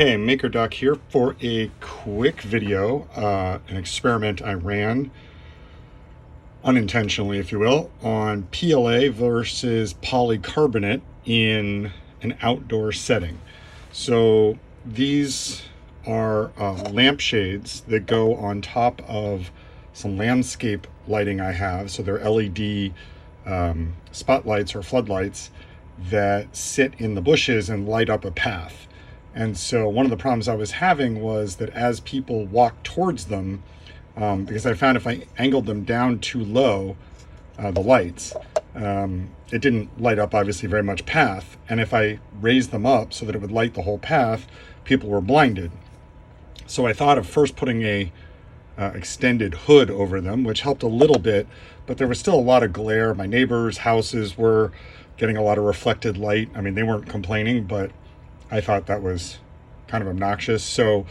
Okay, Maker Doc here for a quick video, an experiment I ran unintentionally, if you will, on PLA versus polycarbonate in an outdoor setting. So these are lampshades that go on top of some landscape lighting I have. So they're LED spotlights or floodlights that sit in the bushes and light up a path. And so one of the problems I was having was that as people walked towards them, because I found if I angled them down too low, the lights, it didn't light up obviously very much path. And if I raised them up so that it would light the whole path, people were blinded. So I thought of first putting a extended hood over them, which helped a little bit, but there was still a lot of glare. My neighbors' houses were getting a lot of reflected light. I mean, they weren't complaining, but I thought that was kind of obnoxious. So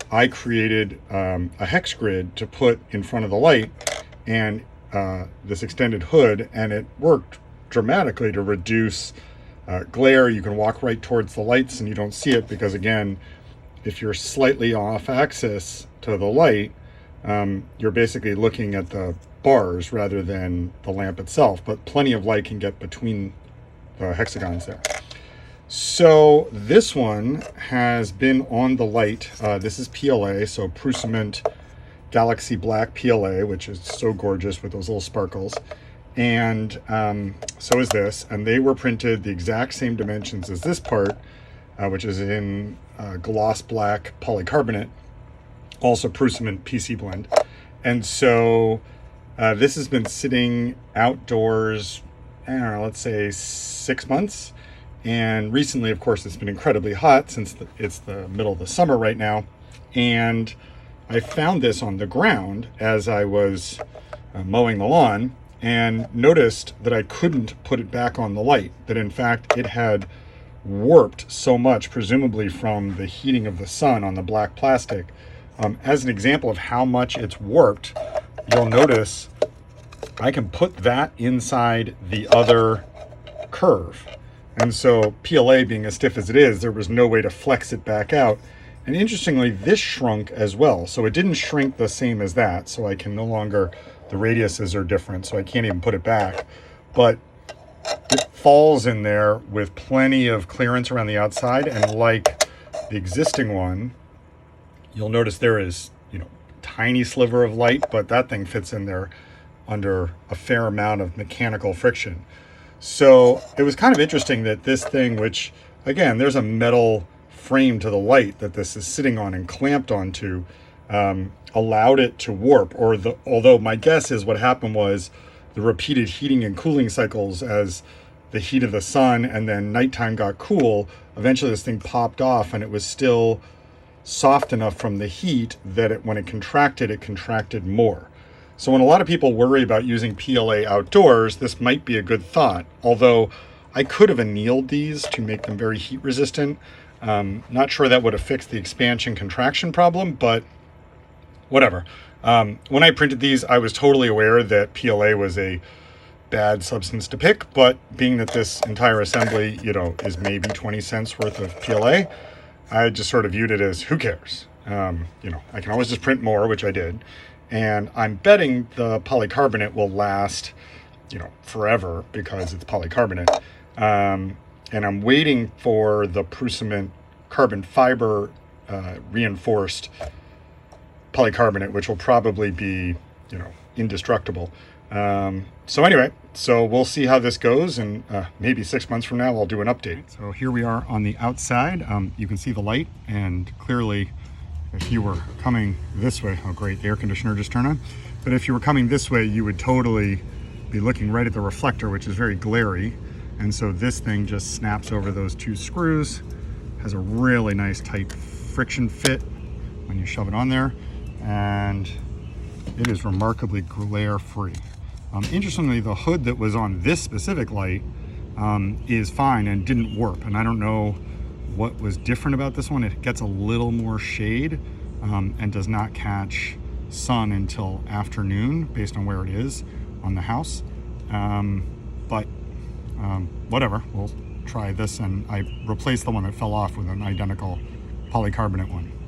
I created a hex grid to put in front of the light and this extended hood, and it worked dramatically to reduce glare. You can walk right towards the lights and you don't see it because, again, if you're slightly off axis to the light, you're basically looking at the bars rather than the lamp itself, but plenty of light can get between the hexagons there. So this one has been on the light. This is PLA, so Prusa Galaxy Black PLA, which is so gorgeous with those little sparkles. And so is this. And they were printed the exact same dimensions as this part, which is in gloss black polycarbonate, also Prusa PC blend. And so this has been sitting outdoors, I don't know, let's say 6 months. And recently, of course, it's been incredibly hot since it's the middle of the summer right now. And I found this on the ground as I was mowing the lawn and noticed that I couldn't put it back on the light, that in fact it had warped so much, presumably from the heating of the sun on the black plastic. As an example of how much it's warped, you'll notice I can put that inside the other curve. And so PLA being as stiff as it is, there was no way to flex it back out. And interestingly, this shrunk as well. So it didn't shrink the same as that. So I can no longer, the radiuses are different, so I can't even put it back. But it falls in there with plenty of clearance around the outside. And like the existing one, you'll notice there is, tiny sliver of light, but that thing fits in there under a fair amount of mechanical friction. So it was kind of interesting that this thing, which again, there's a metal frame to the light that this is sitting on and clamped onto, allowed it to warp. Although my guess is what happened was the repeated heating and cooling cycles as the heat of the sun and then nighttime got cool, eventually this thing popped off and it was still soft enough from the heat that when it contracted more. So when a lot of people worry about using PLA outdoors, this might be a good thought. Although I could have annealed these to make them very heat resistant. Not sure that would have fixed the expansion contraction problem, but whatever. When I printed these, I was totally aware that PLA was a bad substance to pick, but being that this entire assembly, is maybe 20 cents worth of PLA, I just sort of viewed it as, who cares? I can always just print more, which I did. And I'm betting the polycarbonate will last, forever because it's polycarbonate. And I'm waiting for the Prusa carbon fiber reinforced polycarbonate, which will probably be, indestructible. So anyway, we'll see how this goes, and maybe 6 months from now I'll do an update. So here we are on the outside. You can see the light, and clearly if you were coming this way, oh great, the air conditioner just turned on. But if you were coming this way, you would totally be looking right at the reflector, which is very glary. And so this thing just snaps over those two screws, has a really nice tight friction fit when you shove it on there, and it is remarkably glare free. Interestingly, the hood that was on this specific light is fine and didn't warp. And I don't know what was different about this one. It gets a little more shade and does not catch sun until afternoon based on where it is on the house. But whatever, we'll try this. And I replaced the one that fell off with an identical polycarbonate one.